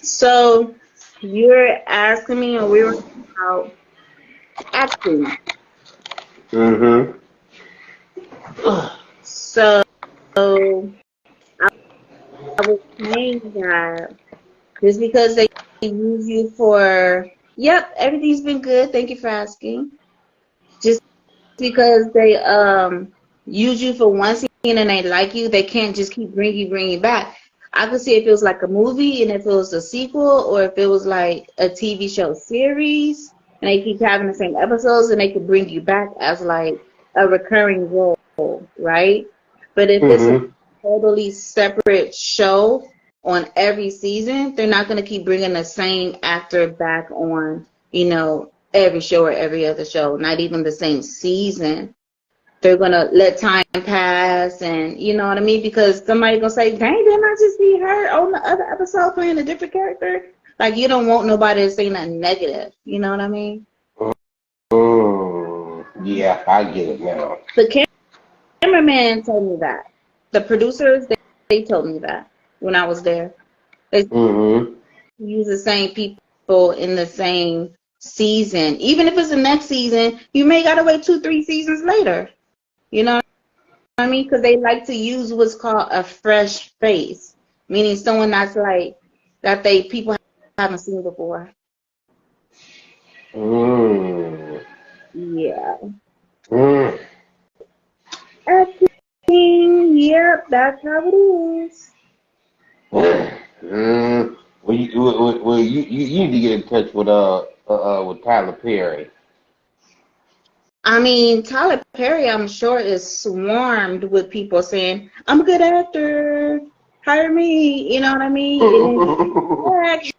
So you're asking me, or we were talking about acting. Mm-hmm. So I was saying that just because they use you for, yep, everything's been good. Thank you for asking. Just because they use you for one scene and they like you, they can't just keep bringing you back. I could see if it was like a movie and if it was a sequel, or if it was like a TV show series and they keep having the same episodes and they could bring you back as like a recurring role, right? But if it's a Mm-hmm. totally separate show on every season, they're not going to keep bringing the same actor back on, every show or every other show, not even the same season. They're gonna let time pass, and you know what I mean, because somebody gonna say, dang, didn't I just see her on the other episode playing a different character? Like, you don't want nobody to say nothing negative, you know what I mean? Yeah, I get it now. The cameraman told me that. The producers, they told me that when I was there. They Mm-hmm. use the same people in the same season. Even if it's the next season, you may gotta wait 2, 3 seasons later. You know what I mean? Because they like to use what's called a fresh face, meaning someone that's like that they people haven't seen before. Mm. Yeah. Mm. Acting, yep, that's how it is. Mm. Well, you need to get in touch with Tyler Perry. I mean, Tyler Perry, I'm sure, is swarmed with people saying, I'm a good actor, hire me, you know what I mean? And then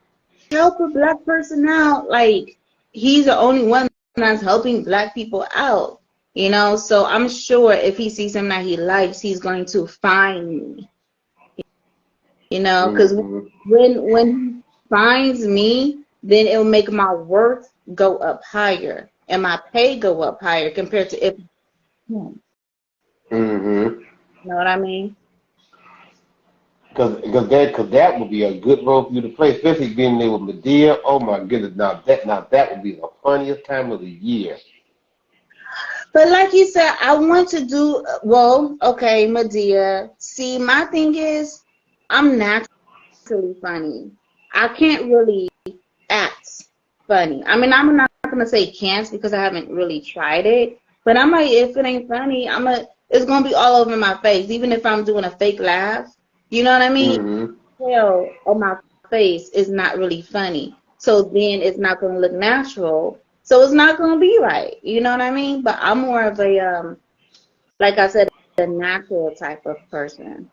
help a black person out. Like, he's the only one that's helping black people out. So I'm sure if he sees something that he likes, he's going to find me. Because Mm-hmm. when he finds me, then it'll make my worth go up higher and my pay go up higher compared to if you Mm-hmm. know what I mean. Cause that would be a good role for you to play, especially being there with Medea. Oh my goodness, now that would be the funniest time of the year. But like you said, I want to do well. Okay, Medea. See, my thing is, I'm naturally funny. I can't really act funny. I mean, I'm not gonna say can't because I haven't really tried it. But I'm like, if it ain't funny, it's gonna be all over my face, even if I'm doing a fake laugh. You know what I mean? Mm-hmm. Hell on my face is not really funny. So then it's not gonna look natural. So it's not gonna be right. You know what I mean? But I'm more of a like I said, a natural type of person.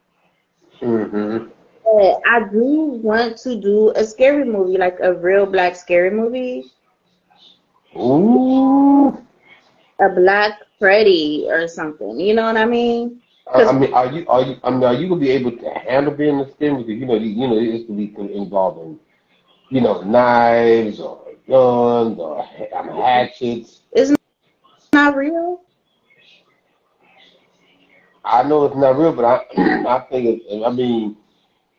Mm-hmm. But I do want to do a scary movie, like a real black scary movie, Ooh. a Black Freddy or something. You know what I mean? I Because mean, are you gonna be able to handle being a STEM? Because it's gonna be involving, knives or guns or hatchets. it's not real. I know it's not real, but I I think I mean,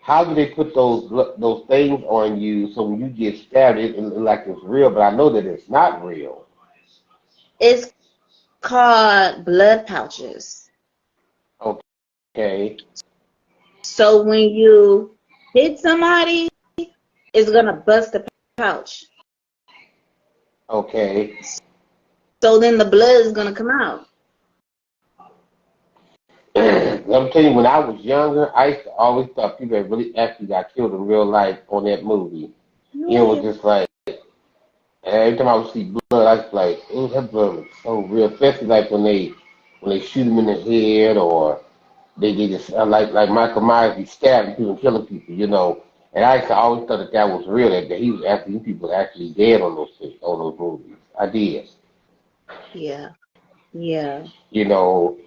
how do they put those things on you so when you get stabbed, it like it's real? But I know that it's not real. It's called blood pouches. Okay. So when you hit somebody, it's gonna bust the pouch. Okay. So then the blood is gonna come out. I'm telling you, when I was younger, I used to always thought people that really actually got killed in real life on that movie. It was Yeah. just like every time I would see blood, I was like, "Oh, that blood was so real." Especially like when they shoot him in the head, or they just like Michael Myers, be stabbing people and killing people. And I used to always thought that was real. That he was actually people actually dead on those movies. I did. Yeah. Yeah. You know,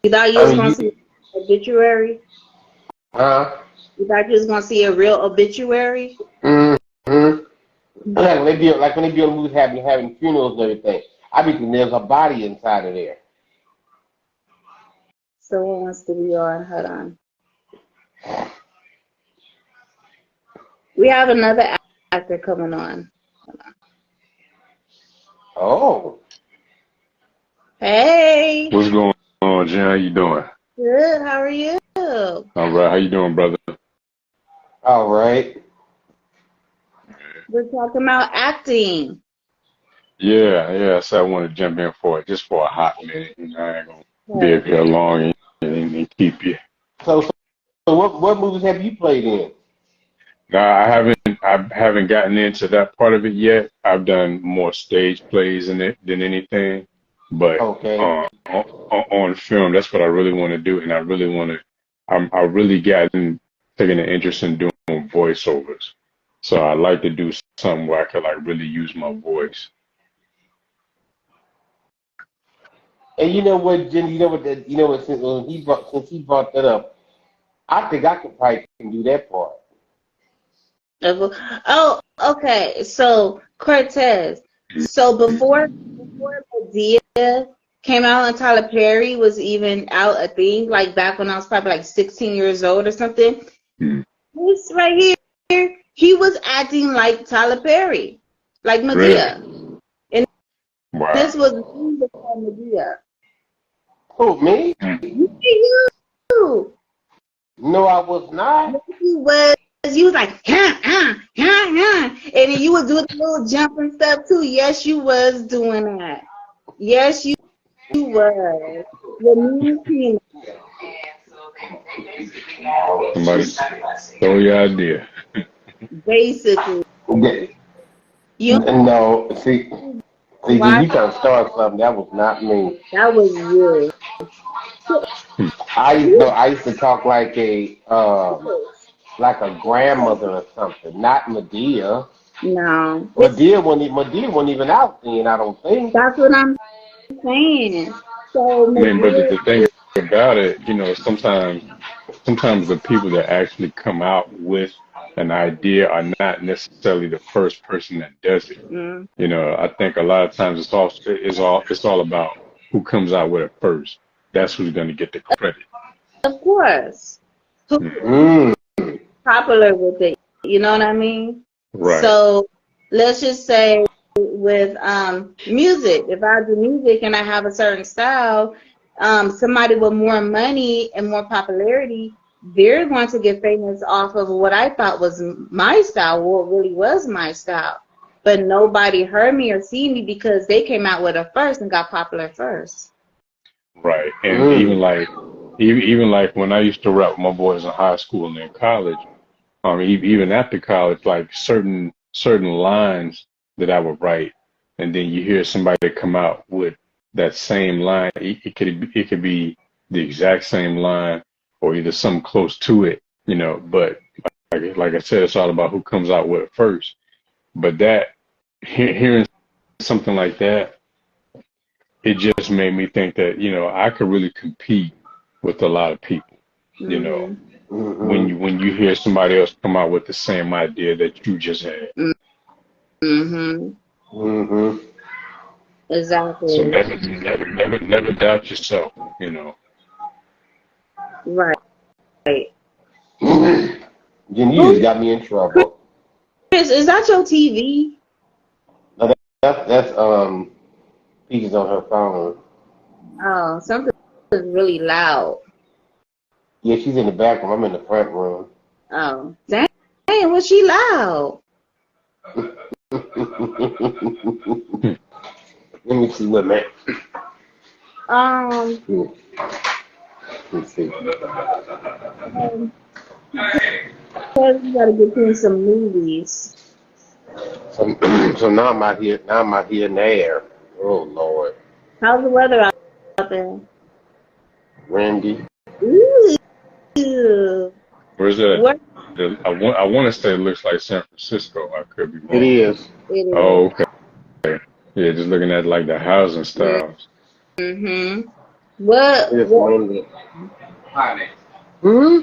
You thought you I was mean, gonna see an obituary? huh? You thought you was gonna see a real obituary? Mm-hmm. Like when they be on movies having funerals and everything. I be thinking there's a body inside of there. Someone wants to be on. Hold on. We have another actor coming on. Oh. Hey. What's going on, Jen? How you doing? Good. How are you? All right. How you doing, brother? All right. We're talking about acting. Yeah. So I want to jump in for it just for a hot minute. And I ain't gonna be up here long and keep you. So what movies have you played in? Now I haven't gotten into that part of it yet. I've done more stage plays in it than anything, but Okay. on film, that's what I really want to do, and I really want to. I really taking an interest in doing voiceovers. So I like to do something where I could like really use my voice. And you know what, Jen? Since he brought that up, I think I could probably can do that part. Oh, okay. So Cortez. So before Medea came out and Tyler Perry was even out a thing, like back when I was probably like 16 years old or something. Hmm. This right here, he was acting like Tyler Perry, like Medea. Really? And Wow. this was before Medea. Who, me? Hmm. You. No, I was not. You was. You was like, and then you would do the little jump and stuff too. Yes, you was doing that. Yes, you was. The new team, Somebody stole your idea. basically. You No, see, Jen, watch. you trying to start something. That was not me. That was you. I used to talk like a grandmother or something, not Medea. No, Medea wasn't even out then, I don't think. that's what I'm saying. So I mean, but Medea, the thing about it, sometimes the people that actually come out with an idea are not necessarily the first person that does it. mm, I think a lot of times it's all about who comes out with it first. That's who's going to get the credit. of course, who Mm. popular with it. You know what I mean? Right. So let's just say with music, if I do music and I have a certain style, somebody with more money and more popularity, they're going to get famous off of what I thought was my style, what really was my style. But nobody heard me or seen me because they came out with it first and got popular first. Right. And Mm. even like when I used to rap with my boys in high school and in college, even after college, like certain lines that I would write, and then you hear somebody come out with that same line. It could be the exact same line, or either something close to it, But like I said, it's all about who comes out with it first. But hearing something like that, it just made me think that I could really compete with a lot of people, you know Mhm. when Mm-hmm. you hear somebody else come out with the same idea that you just had. Mhm. Mm-hmm. So Exactly. never doubt yourself. Right. Jen, you just Who, got me in trouble. Chris? Is that your TV? No, that's Peaches on her phone. Oh, something is really loud. Yeah, she's in the back room. I'm in the front room. Oh, dang, was she loud? Hmm. Let me see what man. Um, Let's see. um, because we gotta get in some movies. So, so now I'm out here. Now I'm out here in the air. Oh Lord, How's the weather out there? Randy. Ooh, Where's that? what I want to say it looks like San Francisco. I could be It wrong. is. Oh, it okay. Yeah, just looking at like the housing is. styles. Mm-hmm. What? It is What? windy. Hmm.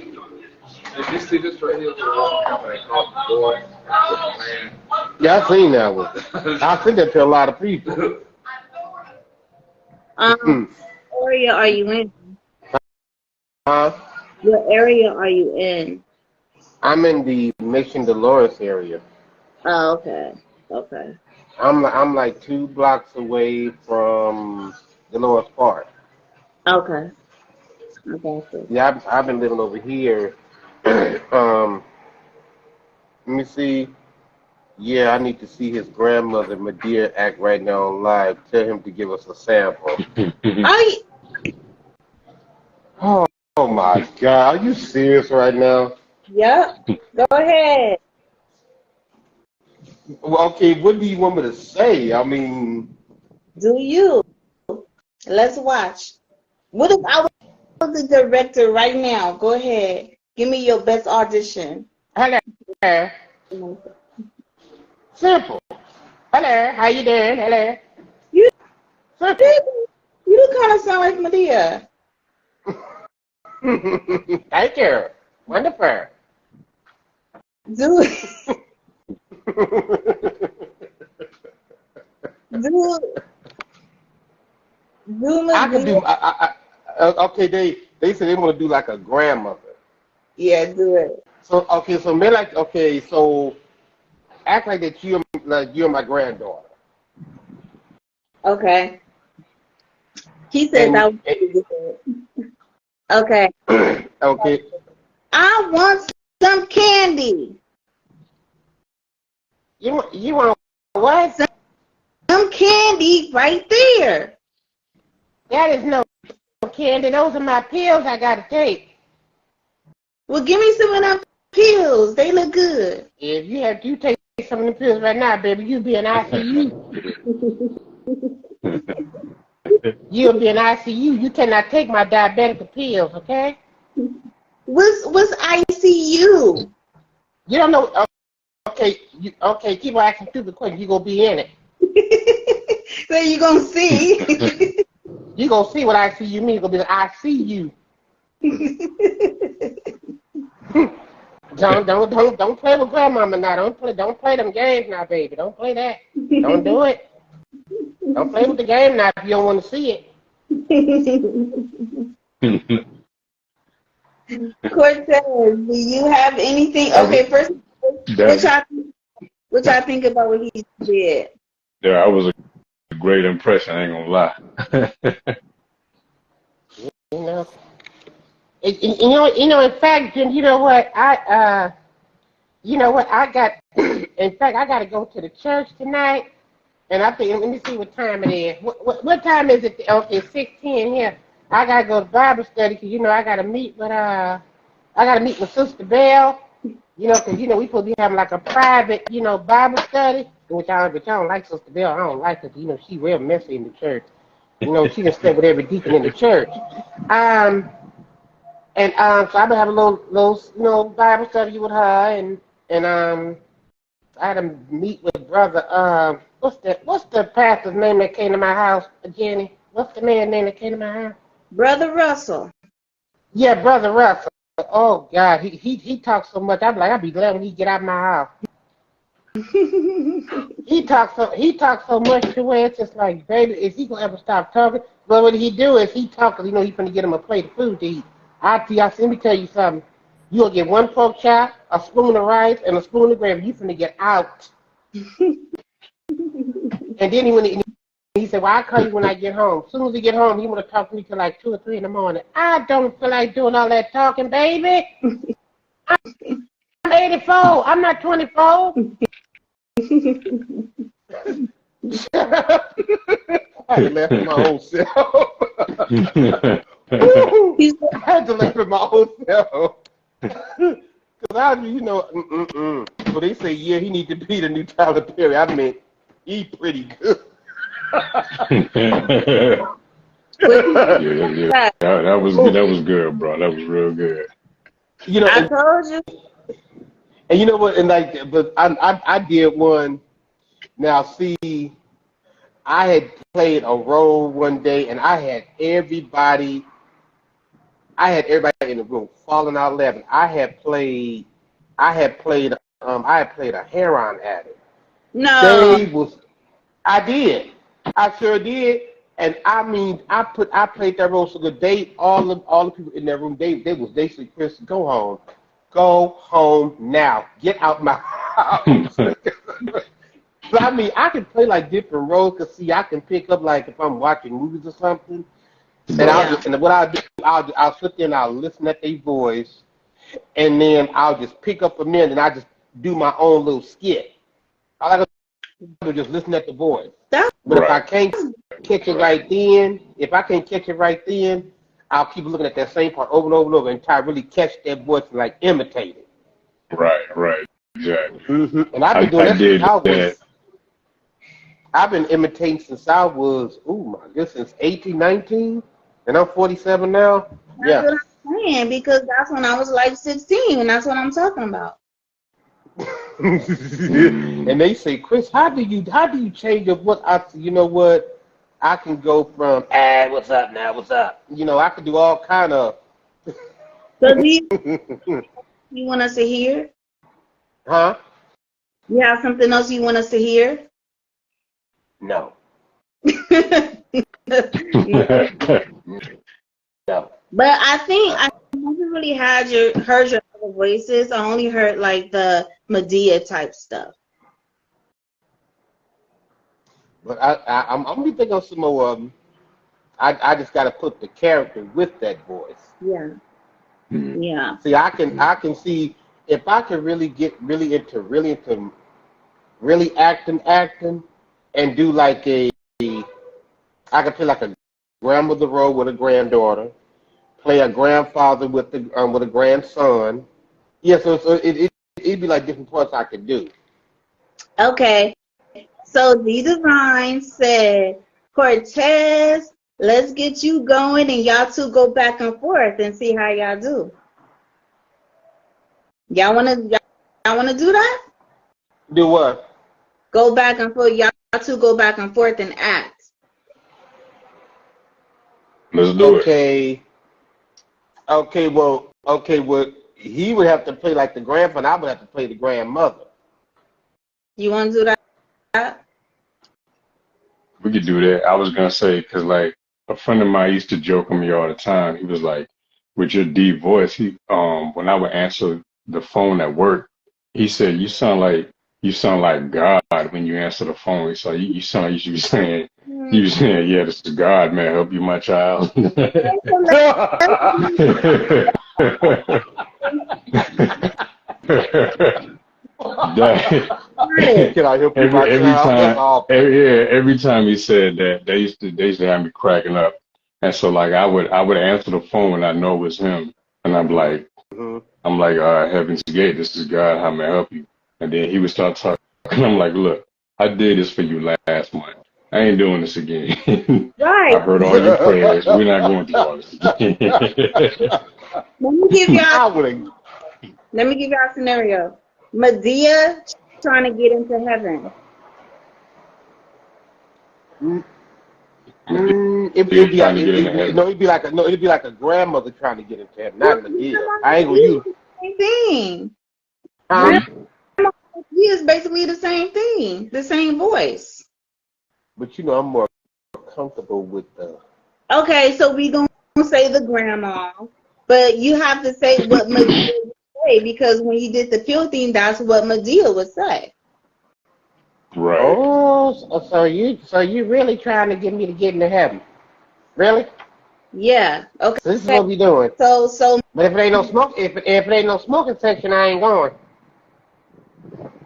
Yeah, I seen that one. I sent that to a lot of people. Um, area are you in? Huh? What area are you in? I'm in the Mission Dolores area. Oh, okay. Okay. I'm like 2 blocks away from Dolores Park. Okay. I got you. Yeah, I've been living over here. Let me see. Yeah, I need to see his grandmother, Medea, act right now on live. Tell him to give us a sample. I Oh, oh my God, are you serious right now? Yep. Go ahead. Well, okay, what do you want me to say? I mean, Do you? Let's watch. What if I was the director right now? Go ahead. Give me your best audition. hello, simple. Hello, how you doing? Hello, You simple. you do kind of sound like Medea. Thank you. Wonderful. Do do do I could Medea. do. Okay, they said they want to do like a grandmother. Yeah, do it. So okay, so maybe like okay, so act like you're my granddaughter. Okay. He said And, that was pretty good. Okay. okay, I want some candy. you want what? Some candy right there. That is no candy. Those are my pills I gotta take. Well, give me some of them pills. They look good. If you take some of the pills right now, baby, you'll be in ICU. You'll be in ICU. You cannot take my diabetic pills, okay? What's ICU? You don't know. Okay, okay. Keep on asking stupid questions. You gonna be in it. So you gonna see. You gonna see what ICU means. Gonna be like, I see you. Don't play with grandmama now. Don't play them games now, baby. Don't play that. Don't do it. Don't play with the game now if you don't want to see it. Cortez, do you have anything? Okay, first, what y'all think about what he did? Yeah, that was a great impression. I ain't gonna lie. You know. You know. In fact, Jim. You know what? I got. In fact, I got to go to the church tonight, and I think. Let me see what time it is. What time is it? Okay, 6:10 here. I gotta go to Bible study because I gotta meet with Sister Bell. Because we supposed to be having like a private Bible study, which I don't like Sister Bell. I don't like her. She real messy in the church. She can stay with every deacon in the church. So I've been having a little Bible study with her, and I had to meet with brother. What's the pastor's name that came to my house, Jenny? What's the man's name that came to my house? Brother Russell. Yeah, brother Russell. Oh God, he talks so much. I'm like, I'll be glad when he get out of my house. He talks so much to where it's just like, baby, is he gonna ever stop talking? But what he do is he talk, he's gonna get him a plate of food to eat. Let me tell you something. You gonna get one pork chop, a spoon of rice, and a spoon of gravy. You finna get out. And then he said, well, I'll call you when I get home. As soon as he get home, he want to talk to me till like 2 or 3 in the morning. I don't feel like doing all that talking, baby. I'm 84. I'm not 24. I had to laugh at my own self. I had to laugh at my own self. Because So they say, yeah, he need to be the new Tyler Perry. I mean, he pretty good. Yeah, that was good. That was good, bro. That was real good. I told you. And you know what? And but I did one. Now see, I had played a role one day, and I had everybody in the room falling out laughing. I had played a heroin addict. No. I did. I sure did. And I mean, I played that role so good. All the people in that room, they said, Chris, go home. Go home now. Get out my house. But I mean, I can play like different roles because see, I can pick up like if I'm watching movies or something, and what I'll do, I'll sit there and I'll listen at their voice, and then I'll just pick up a minute and I just do my own little skit. All I gotta do is just listen at the voice. But if I can't catch it right then, I'll keep looking at that same part over and over and over and try to really catch that voice and like imitate it. Right, exactly. Mm-hmm. And I've been doing that since I was. I've been imitating since I was, since 18, 19, and I'm 47 now. That's what I'm saying, because that's when I was like 16, and that's what I'm talking about. And they say, Chris, how do you change up what you know what? I can go from, what's up now, what's up? You know, I can do all kind of. So do you want us to hear? Huh? You have something else you want us to hear? No. No. But I think I never really heard your other voices. I only heard like the Medea type stuff. But I'm gonna be thinking of some more of them. I just gotta put the character with that voice. Yeah. Yeah. See, I can see if I can really get really into acting and do like I could play like a grandmother role with a granddaughter, play a grandfather with a grandson. Yeah, so it'd be like different parts I could do. Okay. So D Divine said, Kortez, let's get you going and y'all two go back and forth and see how y'all do. Y'all wanna do that? Do what? Go back and forth. Y'all two go back and forth and act. Let's do it. Okay, well, he would have to play like the grandfather. I would have to play the grandmother. You want to do that? We could do that. I was gonna say, because like a friend of mine used to joke on me all the time. He was like, with your deep voice, when I would answer the phone at work, he said, you sound like God when you answer the phone. So you sound like you should be saying, yeah, this is God, man, help you, my child. Every time he said that, they used to have me cracking up, and so like I would answer the phone and I know it was him, and I'm like, Heaven's Gate, this is God, how may I help you? And then he would start talking, and I'm like, look, I did this for you last month. I ain't doing this again. Right. I heard all your prayers. We're not going through all this again. Let me give y'all a scenario. Medea trying to get into heaven. It'd be like a grandmother trying to get into heaven, not Medea. I ain't gonna use the same thing. Grandma is basically the same thing, the same voice. But you know, I'm more comfortable with the. Okay, so we gonna say the grandma, but you have to say what Medea would say, because when you did the pill thing, that's what Medea would say. Right. Oh, so you really trying to get me to get into heaven? Really? Yeah. Okay. So this is what we doing. So. But if it ain't no smoking section, I ain't going.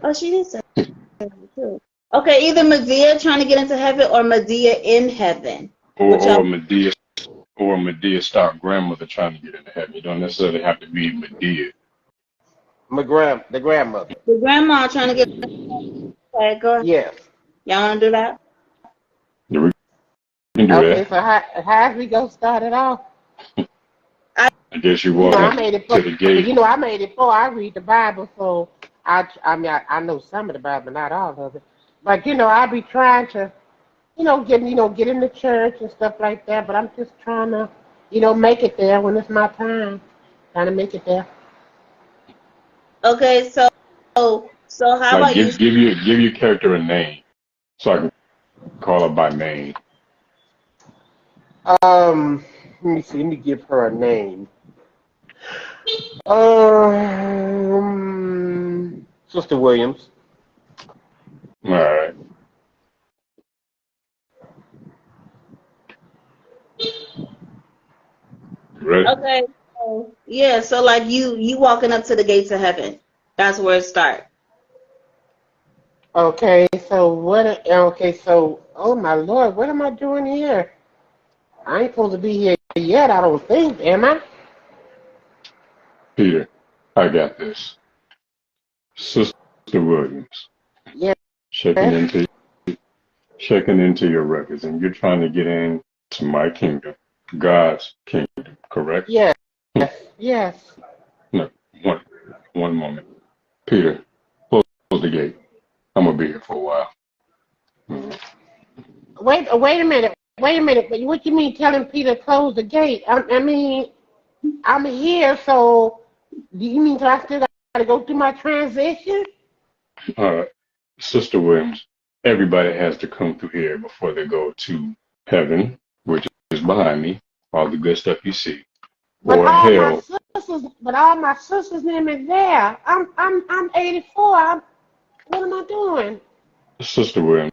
Oh, she did say that too. Okay, either Medea trying to get into heaven or Medea in heaven. Or Medea stopped grandmother trying to get into heaven. You don't necessarily have to be Medea. The grandmother. The grandma trying to get into heaven. Okay, go ahead. Yes. Y'all want to do that? Yeah, we can do that. Okay, so how we gonna start it off? I guess you want I made it to the gate. You know, I made it before I read the Bible, so I know some of the Bible, not all of it. But you know, I be trying to, get in the church and stuff like that. But I'm just trying to, make it there when it's my time. Trying to make it there. Okay, so how about give your character a name, so I can call her by name. Let me see. Let me give her a name. Sister Williams. All right. Ready? Okay. So, yeah. So like you walking up to the gates of heaven. That's where it starts. Okay, so what? Okay, so oh my Lord, what am I doing here? I ain't supposed to be here yet. I don't think, am I? Peter, I got this. Sister Williams, Yes. checking into your records, and you're trying to get into my kingdom, God's kingdom, correct? Yes. Yes. No, one moment. Peter, close the gate. I'm gonna be here for a while. Wait a minute. Wait a minute. But what you mean telling Peter to close the gate? I mean, I'm here, so do you mean I still got to go through my transition? Uh, Sister Williams, everybody has to come through here before they go to heaven, which is behind me, all the good stuff you see, or hell. But all my sisters' name is there. I'm 84. What am I doing? Sister Williams,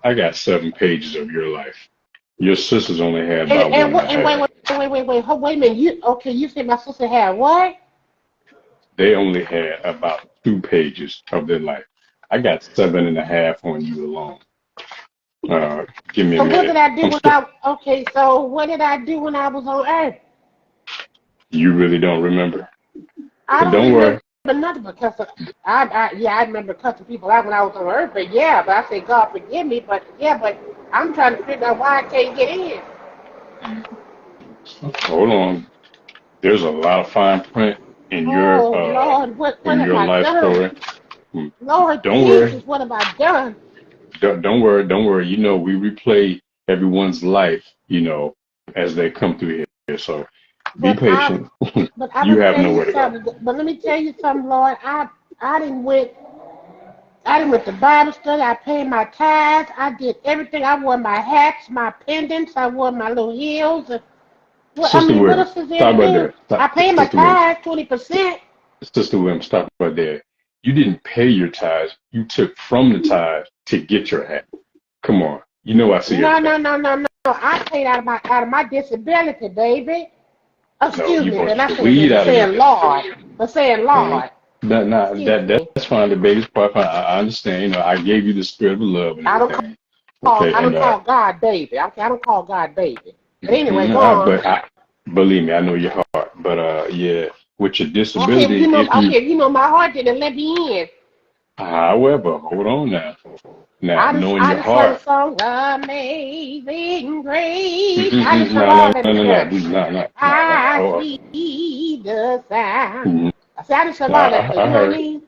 I got 7 pages of your life. Your sisters only had about And one and a half. wait a minute. You said my sister had what? They only had about 2 pages of their life. I got 7.5 on you alone. Give me a So minute. what did I do so what did I do when I was on Earth? You really don't remember? I But don't don't worry. remember nothing because I remember cussing people out when I was on Earth, but I say God forgive me, but I'm trying to figure out why I can't get in. Hold on. There's a lot of fine print in Oh Lord, what have I life done? story. Lord Don't Jesus, worry. what have I done? Don't worry. You know, we replay everyone's life, as they come through here. So be patient. I'm You gonna have tell you nowhere to go. something. But let me tell you something, Lord. I didn't went to Bible study. I paid my tithes. I did everything. I wore my hats, my pendants. I wore my little heels. Sister What Williams, else is there to stop right do? there. Stop. I paid my Sister Williams. tithes, 20%. Sister Williams, stop right there. You didn't pay your tithes. You took from the tithes to get your hat. Come on. You know I see No. everything. I paid out of my disability, baby. No, Excuse you me, brought and I your said weed out of your saying Lord. disability. For saying Lord. Excuse me. That's fine. The baby's part. I understand. I gave you the spirit of love and I don't everything. Okay, I don't and call God baby. I don't call God baby. But anyway, go on. but believe me, I know your heart. But yeah, with your Okay, disability, you know my heart didn't let me in. however, hold on now. Now, knowing I your just sung a heart. song, Amazing Grace. I just sung all that in church. No. I see the sound. Mhm. I said I just sung all that. I You know what I heard. mean?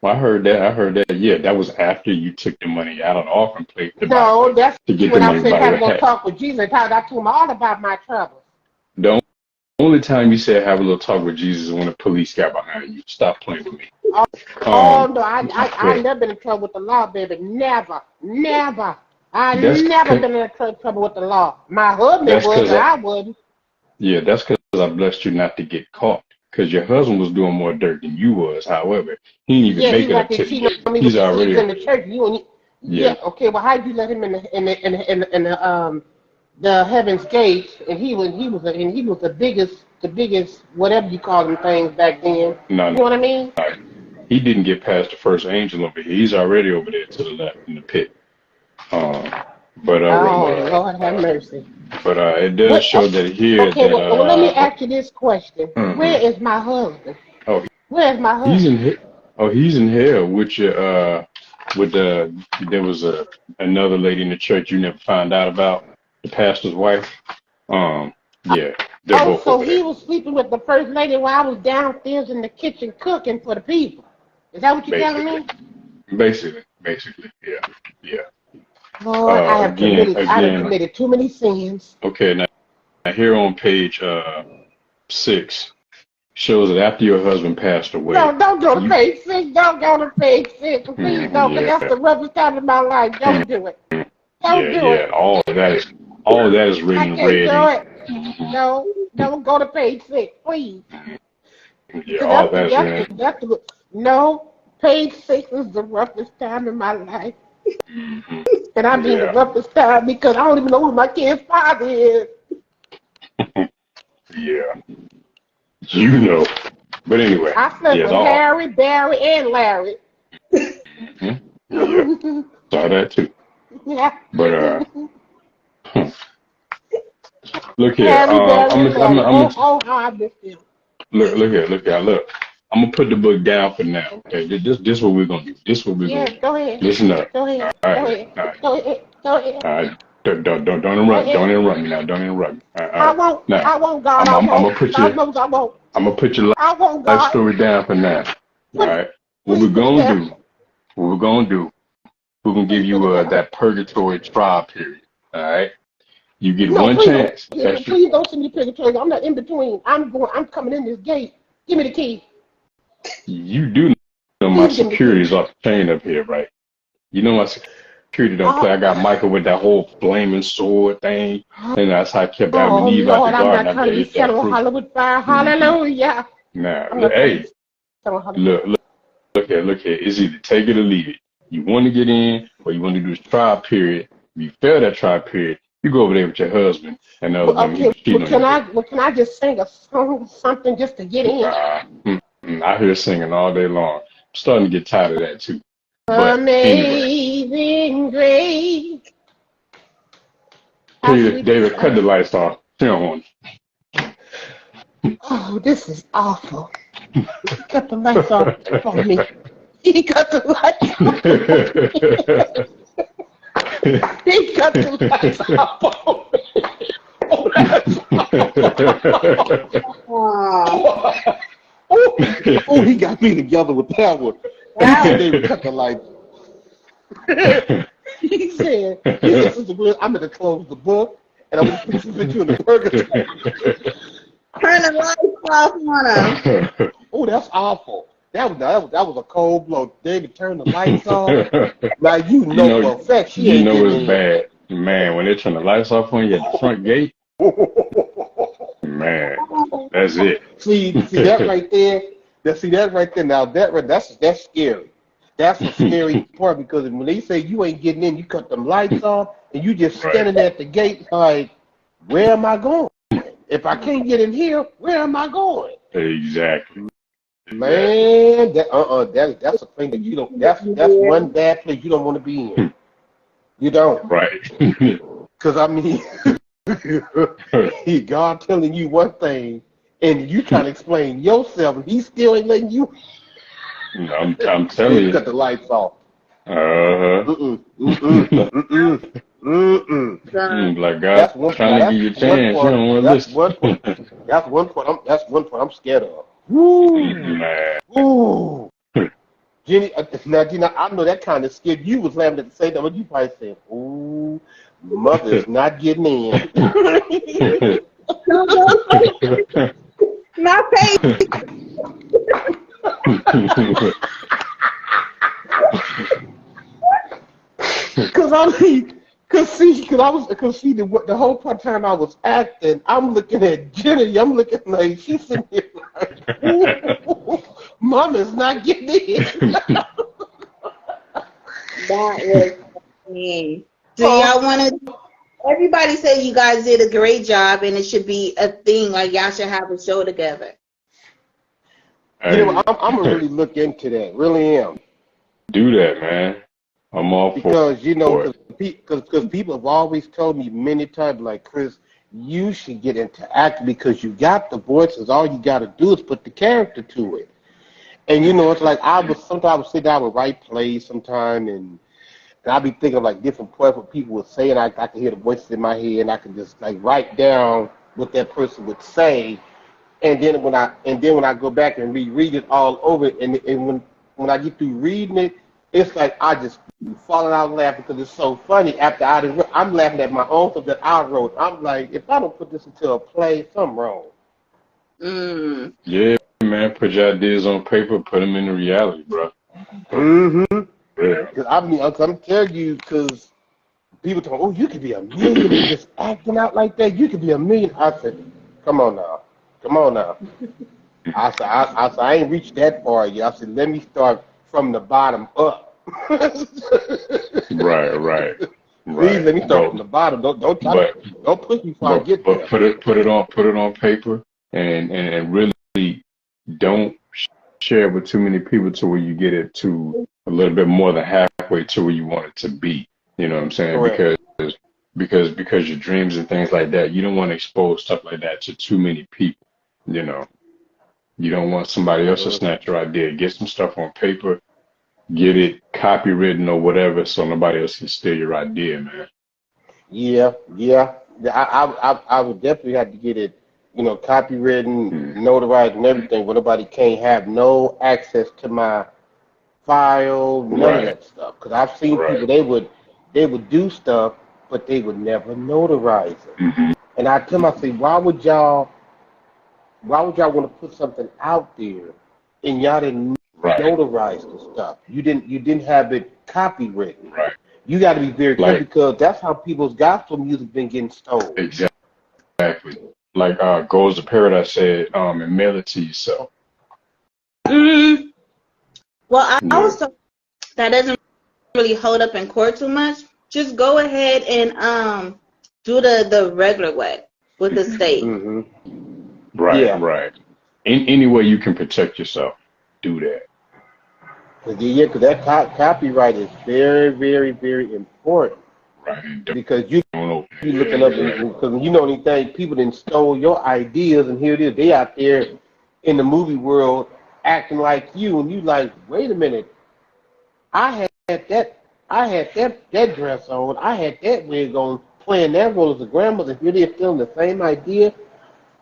I heard that. Yeah, that was after you took the money out of the offering plate No, that's to get the when I money to said buy time your to go hat. talk with Jesus. I told him all about my troubles. The only time you said have a little talk with Jesus is when the police got behind you. Stop playing with me. Oh Um, no, I yeah, never been in trouble with the law, baby. Never. I that's never cause, been in trouble with the law. My husband that's would, cause but I, I wouldn't. yeah, that's cause I blessed you not to get caught. Cause your husband was doing more dirt than you was. However, he didn't even Yeah, he make was it out up there to the cheating gate. on me with He's the sisters already in the church. yeah. Okay. Well, how did you let him in the heaven's gate? And he was the biggest whatever you call them things back then. No, You know what I mean? he didn't get past the first angel over here. He's already over there to the left in the pit. Um, Oh Lord, have mercy. it does What? show that here Okay. that Well, let me ask you this question: Where mhm. is my husband? Oh, Where is my he's in husband? here. Oh, he's in here with your with the there was another lady in the church you never found out about, the pastor's wife. Um, yeah, they're Oh, both so over there. he was sleeping with the first lady while I was downstairs in the kitchen cooking for the people. Is that what you're telling Basically, me? yeah, yeah. Lord, I have Again, committed too many sins. okay. Now here on page 6 shows that after your husband passed No, away, don't go to you page 6. Don't go to page 6. Please don't, because that's yeah. the roughest time of my life. Don't do it. Don't do Yeah. it. All of that is written I in can't red do ink. it. No, don't go to page 6, please. Yeah, So all that's in. no, page 6 is the roughest time in my life. Hmm. And I mean the Yeah, roughest time because I don't even know who my kid's father is. yeah. You know. But anyway, I slept yeah, with Harry, Barry, and Larry. hmm, yeah, saw that too. Yeah. But look here. Harry, Barry, and Larry. I'm Oh, how I miss them. look here. Look, I'm gonna put the book down for now. Okay, this what we're gonna do. This what we're gonna Yeah, do. go ahead. Listen up. Go ahead. All Go right, ahead. all right, Go ahead. Go ahead. all right. Go ahead. Don't interrupt me now. Don't interrupt me. All I right. won't. Now, I won't, God. I'm I I'm, I'm won't. gonna put God your knows I won't. I'm gonna put your I won't, life God. story down for now. All Put it, right. please put it down. What we're gonna do. We're gonna give Please put it you down. that purgatory trial period. All right. You get No, one please don't. chance. Extra. Please don't send me purgatory. I'm not in between. I'm coming in this gate. Give me the key. You do know my Please give me the key. security's off the chain up here, right? You know my security don't play. I got Oh, Michael with that whole flaming sword thing, and that's how I kept Adam oh and Eve out the Lord, I'm garden not trying after to they be ate set that on fruit. Hollywood fire. Hmm. Hallelujah. Now, I'm not trying to be hey, set on Hollywood. look, look here. It's either take it or leave it. You want to get in, or you want to do this trial period. If you fail that trial period, you go over there with your husband, and the other one he Okay, was cheating on you with. can I just sing a song, something just to get in? I hear singing all day long. I'm starting to get tired of that too. But anyway, Amazing grace. How Peter, sweet the David, cut the sound. lights off. She don't want Oh, this is awful. He cut the lights off for me. He cut the lights off. He cut the lights off for me. Oh, that's Aw, oh, he got me together with that one. He said that they would cut the lights. He said, Sister Glenn, I'm going to close the book, and I'm going to put you in the purgatory. turn the lights off on him. Oh, that's awful. That was a cold blow. David turned the lights off. Now you you know know, for a fact she you ain't know getting it's bad, man. When they turn the lights off on you at the front gate, in. man, that's it. see that right there. See that right there. Now that's scary. That's a scary part because when they say you ain't getting in, you cut them lights off, and you just Right. standing at the gate like, where am I going? If I can't get in here, where am I going? Exactly. Man, that's a thing that you don't. That's Yeah. one bad place you don't want to be in. You don't, Right. because I mean, God telling you one thing, and you trying to explain yourself, and He still ain't letting you. I'm telling David you. cut the lights off. Uh-huh. Done. Like God That's one. Now trying to give you a chance. You don't want to That's one part. listen. That's one part I'm scared of. Woo, Man. woo. Jenny, now Gina, I know that kind of scared you was laughing at the same time, but you probably said, "Ooh, mother is not getting in." No, not pay. Cause see the whole part time I was acting, I'm looking at Jenny, I'm looking like she's sitting here like, "Ooh, mama's not getting in." That was funny. Do y'all want to? Everybody said you guys did a great job, and it should be a thing. Like y'all should have a show together. You know, Hey, I'm gonna really look into that. Really am. do that, man. I'm all Because you know, for it. because people have always told me many times, like, Chris, you should get into acting because you got the voices. All you got to do is put the character to it. And you know, it's like sometimes I would sit down and write plays sometime, and I'd be thinking of like different points what people would say, and I can hear the voices in my head, and I can just like write down what that person would say. And then when I go back and reread it all over, and when I get through reading it, it's like I just be falling out laughing because it's so funny. After I'm laughing at my own stuff that I wrote. I'm like, if I don't put this into a play, something wrong. Mm. Yeah, man. Put your ideas on paper. Put them into reality, bro. Mm-hmm. Yeah. Because I'm telling you, because people talk, oh, you could be a millionaire just acting out like that. You could be a million. I said, come on now. I ain't reached that far yet. I said, let me start from the bottom up. Right, right, Please right. let me start from the bottom. But Don't push me before I get but there. put it on paper and really don't share it with too many people to where you get it to a little bit more than halfway to where you want it to be. You know what I'm saying? Correct. Because your dreams and things like that, you don't want to expose stuff like that to too many people. You know, you don't want somebody else to Mhm. snatch your idea. Get some stuff on paper, get it copywritten or whatever, so nobody else can steal your idea, man. Yeah, yeah. I would definitely have to get it, copywritten, Mm. notarized, and everything. But nobody can't have no access to my file, none of Right, that stuff. Because I've seen people right. they would do stuff, but they would never notarize it. Hmm. And I tell them, I say, why would y'all want to put something out there and y'all didn't Right, notarize the stuff? You didn't have it copywritten. right. You got to be very careful Like, because that's how people's gospel music been getting stolen. exactly. Like Goes to Paradise said, and mail it to yourself. Mm, well, I Yeah. was told that doesn't really hold up in court too much. Just go ahead and do the regular way with the state. Hmm. Right, Yeah. right. In any way you can protect yourself, do that. Because that copyright is very, very, very important. Right. And Because you don't open be it. looking Yeah, up, exactly. because you know anything, people done stole your ideas, and here it is. They out there in the movie world acting like you, and you like, wait a minute, I had that dress on, I had that wig on, playing that role as a grandmother. Here they're stealing the same idea.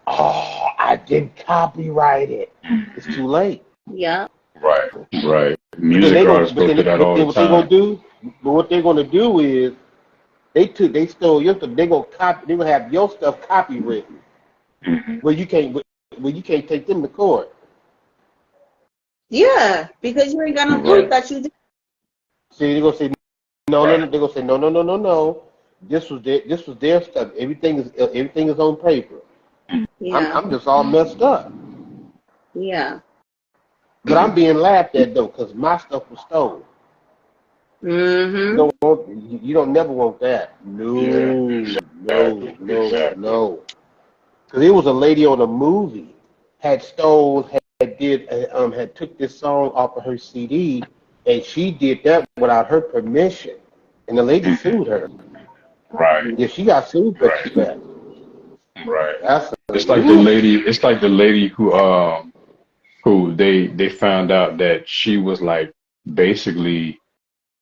Oh, I didn't copyright it. It's too late. Yeah. Right, right. But then Music they go, artists but go then, through that but all then the what they gonna time. do? But what they're gonna do is they stole your stuff. They gonna copy. They gonna have your stuff copywritten Hmm. where you can't take them to court. Yeah, because you ain't got no proof Right, that you did. See, they're gonna say no, no, right. no. They're gonna say no, no, no, no, no. This was their stuff. Everything is on paper. I'm Yeah. I'm just all messed up. Yeah. But I'm being laughed at though, because my stuff was stolen. You Mm-hmm. don't want you don't never want that. Yeah, No, no, exactly, no, exactly. no. Because there was a lady on a movie had stole had took this song off of her CD, and she did that without her permission, and the lady Hmm. sued her. Right, Yeah, she got sued for right, that. right. That's It's like the ooh. lady. It's like the lady who they found out that she was like basically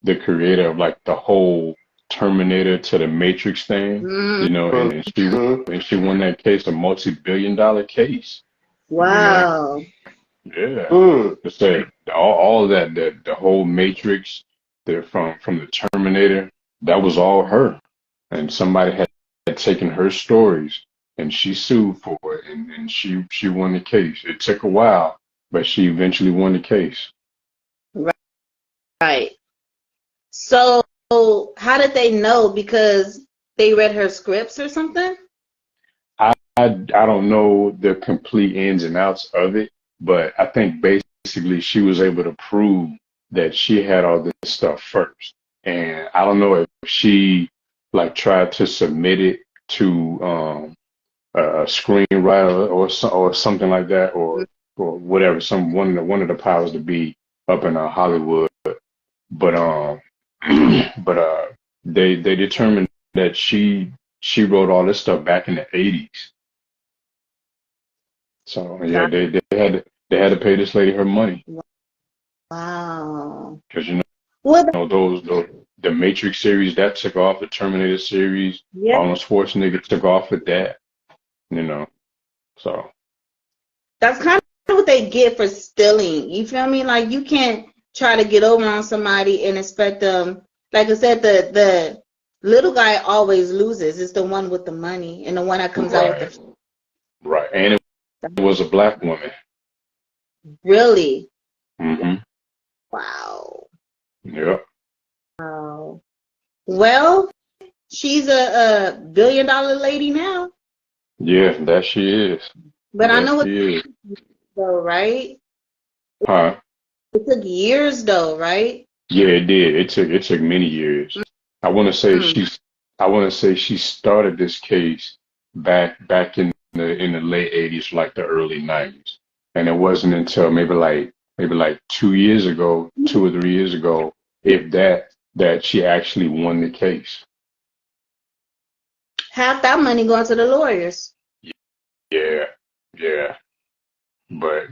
the creator of like the whole Terminator to the Matrix thing, Mm. you know, Mhm. and she won that case, a multi-billion-dollar case, you know. Wow. Yeah. Mm. To say all of that, the whole Matrix, from the Terminator, that was all her. And somebody had taken her stories and she sued for it and she won the case. It took a while, but she eventually won the case. Right. So how did they know? Because they read her scripts or something? I don't know the complete ins and outs of it, but I think basically she was able to prove that she had all this stuff first. And I don't know if she like tried to submit it to a screenwriter or something like that, or whatever, one of the powers to be up in Hollywood. But but they determined that she wrote all this stuff back in the 80s. So yeah, That, they had to pay this lady her money wow. because Well, those the Matrix series that took off, the Terminator series, yeah, Arnold Schwarzenegger took off with that, you know. So that's kind of what they get for stealing. You feel me? Like you can't try to get over on somebody and expect them. Like I said, the little guy always loses. It's the one with the money and the one that comes out with right, the right, and it was a black woman. really. Hmm. Wow. Yep. Wow. Well, she's a $1 billion lady now. Yeah, that she is. But I That know what she is. though, right? Huh? It took years though, right? Yeah, it did. It took many years. I want to say Mm. she's I want to say she started this case back in the late 80s, like the early 90s, and it wasn't until maybe like 2 years ago, 2 or 3 years ago, if that, that she actually won the case. Half that money going to the lawyers. Yeah, yeah, but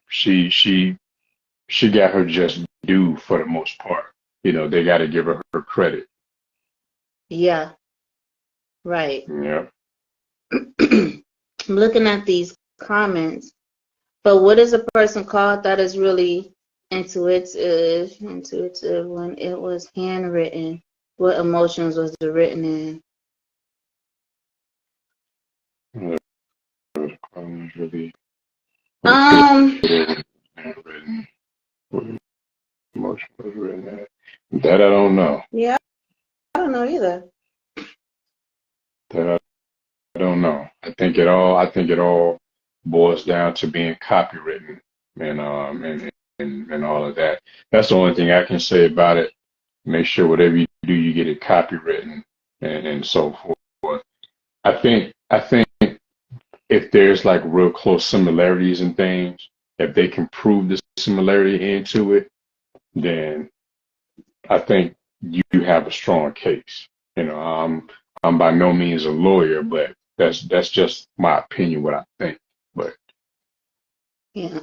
she got her just due for the most part. They got to give her credit. Yeah, right. Yeah. I'm looking at these comments. But what is a person called that is really intuitive when it was handwritten? What emotions was it written in? Really, Um, handwritten. What emotion was written at? That I don't know. yeah, I don't know either. That I don't know. I think it all boils down to being copywritten and all of that. That's the only thing I can say about it. Make sure whatever you do, you get it copywritten and so forth. I think if there's like real close similarities and things, if they can prove the similarity into it, then I think you have a strong case. I'm by no means a lawyer, but that's just my opinion, what I think. But Yeah.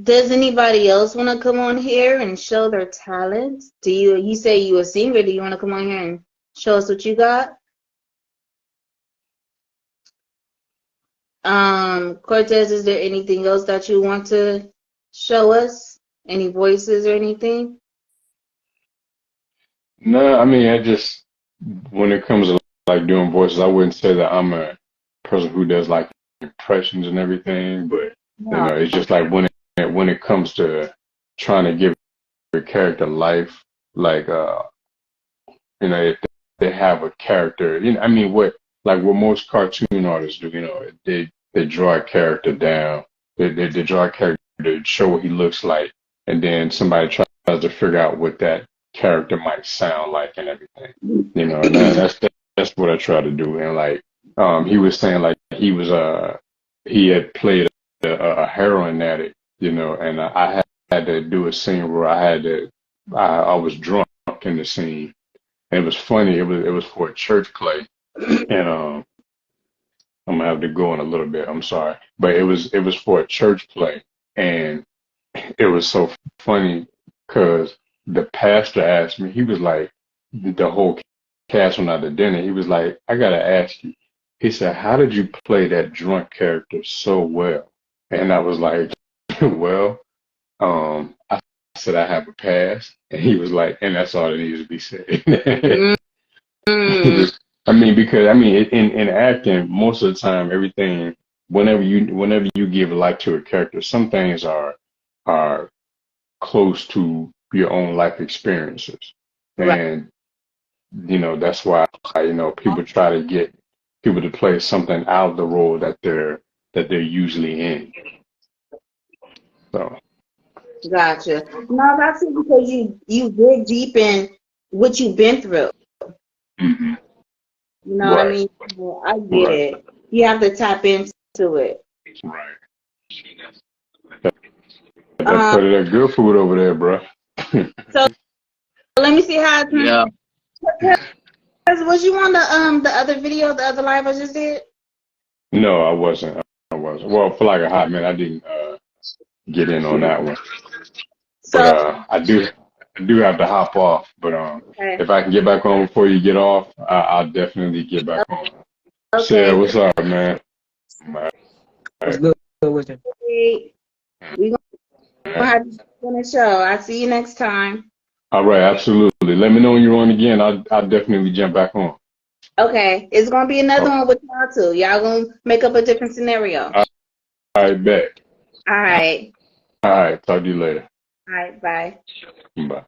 Does anybody else want to come on here and show their talent? You say you a singer? Do you want to come on here and show us what you got? Cortez, is there anything else that you want to show us? Any voices or anything? no, I mean, when it comes to like doing voices, I wouldn't say that I'm a person who does like impressions and everything, but No. it's just like when it comes to trying to give a character life, like if they have a character, I mean, what most cartoon artists do, they draw a character down, they draw a character to show what he looks like, and then somebody tries to figure out what that character might sound like and everything, and that's what I try to do. And like, he was saying like he had played a heroin addict, and I had to do a scene where I was drunk in the scene. And it was funny. It was for a church play, and I'm gonna have to go in a little bit. I'm sorry, but it was for a church play, and it was so funny because the pastor asked me. He was like, the whole cast went out to dinner. He was like, I gotta ask you. He said, how did you play that drunk character so well? And I was like, well, I said I have a past, and he was like, and that's all that needs to be said. Mm, Because in acting, most of the time, everything, whenever you give life to a character, some things are close to your own life experiences, right. and that's why people try to get people to play something out of the role that they're usually in. So Gotcha. No, that's it because you dig deep in what you've been through. mhm. You know what I Right, mean? Well, I get right, it. You have to tap into it. right. Um, That good food over there, bro. so let me see how it's Yeah. was you on the other video, the other live I just did? No, I wasn't. I wasn't. Well, for like a hot minute, I didn't get in on that one. But So I do have to hop off. But okay. if I can get back on before you get off, I'll definitely get back on. Sarah, Okay. what's up, man? All What's right. good with it? Great. We gonna have to finish the show. I'll see you next time. All right, absolutely. Let me know when you're on again. I'll definitely jump back on. Okay. It's gonna be another Oh, one with y'all too. Y'all gonna make up a different scenario. all right, bet. All right. All right, talk to you later. All right. Bye. Bye.